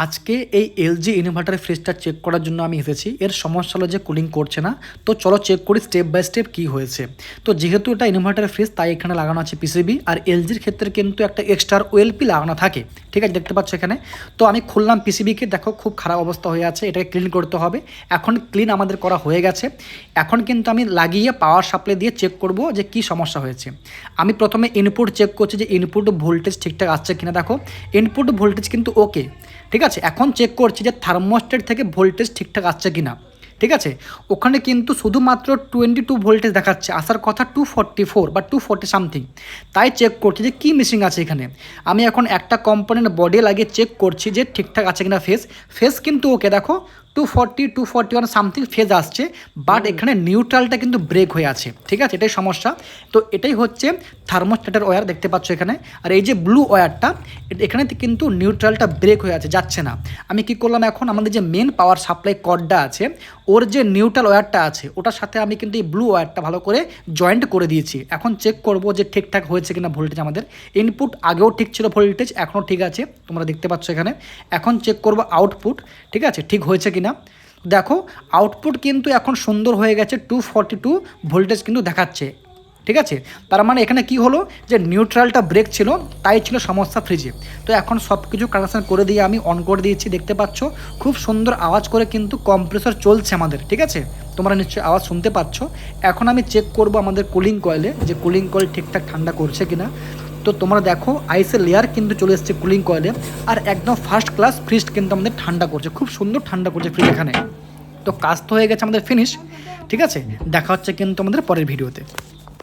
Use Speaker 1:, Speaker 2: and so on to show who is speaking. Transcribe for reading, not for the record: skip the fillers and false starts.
Speaker 1: আজকে এই LG inverter ফ্রিজটা চেক করার জন্য আমি এসেছি। এর সমস্যা হলো যে কুলিং করছে না। তো চলো চেক করি স্টেপ বাই স্টেপ কী হয়েছে। তো যেহেতু এটা ইনভার্টার ফ্রিজ তাই এখানে লাগানো আছে পিসিবি, আর এলজির ক্ষেত্রে কিন্তু একটা এক্সট্রা ওএলপি লাগানো থাকে। ঠিক আছে, দেখতে পাচ্ছ এখানে। তো আমি খুললাম পিসিবিকে, দেখো খুব খারাপ অবস্থা হয়ে আছে, এটাকে ক্লিন করতে হবে। এখন ক্লিন আমাদের করা হয়ে গেছে। এখন কিন্তু আমি লাগিয়ে পাওয়ার সাপ্লাই দিয়ে চেক করব যে কী সমস্যা হয়েছে। আমি প্রথমে ইনপুট চেক করছি যে ইনপুট ভোল্টেজ ঠিকঠাক আসছে কিনা। দেখো ইনপুট ভোল্টেজ কিন্তু ওকে, ঠিক আছে। এখন চেক করছি যে থার্মোস্ট্যাট থেকে ভোল্টেজ ঠিকঠাক আসছে কি না। ঠিক আছে, ওখানে কিন্তু শুধুমাত্র 22 ভোল্টেজ দেখাচ্ছে, আসার কথা 244 বা 240 সামথিং। তাই চেক করছি যে কী মিসিং আছে এখানে। আমি এখন একটা কম্পোনেন্ট বডি লাগিয়ে চেক করছি যে ঠিকঠাক আছে কিনা। ফেস কিন্তু ওকে, দেখো 240 241 সামথিং ফেজ আসছে, বাট এখানে নিউট্রালটা কিন্তু ব্রেক হয়ে আছে। ঠিক আছে, এটাই সমস্যা। তো এটাই হচ্ছে থার্মোস্ট্যাটের ওয়্যার, দেখতে পাচ্ছ এখানে। আর এই যে ব্লু ওয়্যারটা, এখানে কিন্তু নিউট্রালটা ব্রেক হয়ে আছে, যাচ্ছে না। আমি কি করলাম, এখন আমাদের যে মেন পাওয়ার সাপ্লাই কর্ডটা আছে, ওর যে নিউট্রাল ওয়্যারটা আছে ওটার সাথে আমি কিন্তু এই ব্লু ওয়্যারটা ভালো করে জয়েন্ট করে দিয়েছি। এখন চেক করব যে ঠিকঠাক হয়েছে কিনা ভোল্টেজ। আমাদের ইনপুট আগেও ঠিক ছিল, ভোল্টেজ এখনও ঠিক আছে, তোমরা দেখতে পাচ্ছ এখানে। এখন চেক করব আউটপুট, ঠিক আছে, ঠিক হয়েছে কিনা। দেখো আউটপুট কিন্তু এখন সুন্দর হয়ে গেছে, 242 ভোল্টেজ কিন্তু দেখাচ্ছে। ঠিক আছে, তার মানে এখানে কি হলো যে নিউট্রালটা ব্রেক ছিল, তাই ছিল সমস্যা ফ্রিজে। তো এখন সব কিছু কানেকশান করে দিয়ে আমি অন করে দিয়েছি, দেখতে পাচ্ছ খুব সুন্দর আওয়াজ করে কিন্তু কম্প্রেসর চলছে আমাদের। ঠিক আছে, তোমরা নিশ্চয়ই আওয়াজ শুনতে পাচ্ছ। এখন আমি চেক করব আমাদের কুলিং কয়েলে যে কুলিং কয়েল ঠিকঠাক ঠান্ডা করছে কিনা। তো তোমরা দেখো আইসের লেয়ার কিন্তু চলে এসছে কুলিং কয়েলে, আর একদম ফার্স্ট ক্লাস ফ্রিজ কিন্তু আমাদের ঠান্ডা করছে, খুব সুন্দর ঠান্ডা করছে ফ্রিজ এখানে। তো কাজ তো হয়ে গেছে আমাদের ফিনিশ। ঠিক আছে, দেখা হচ্ছে কিন্তু আমাদের পরের ভিডিওতে।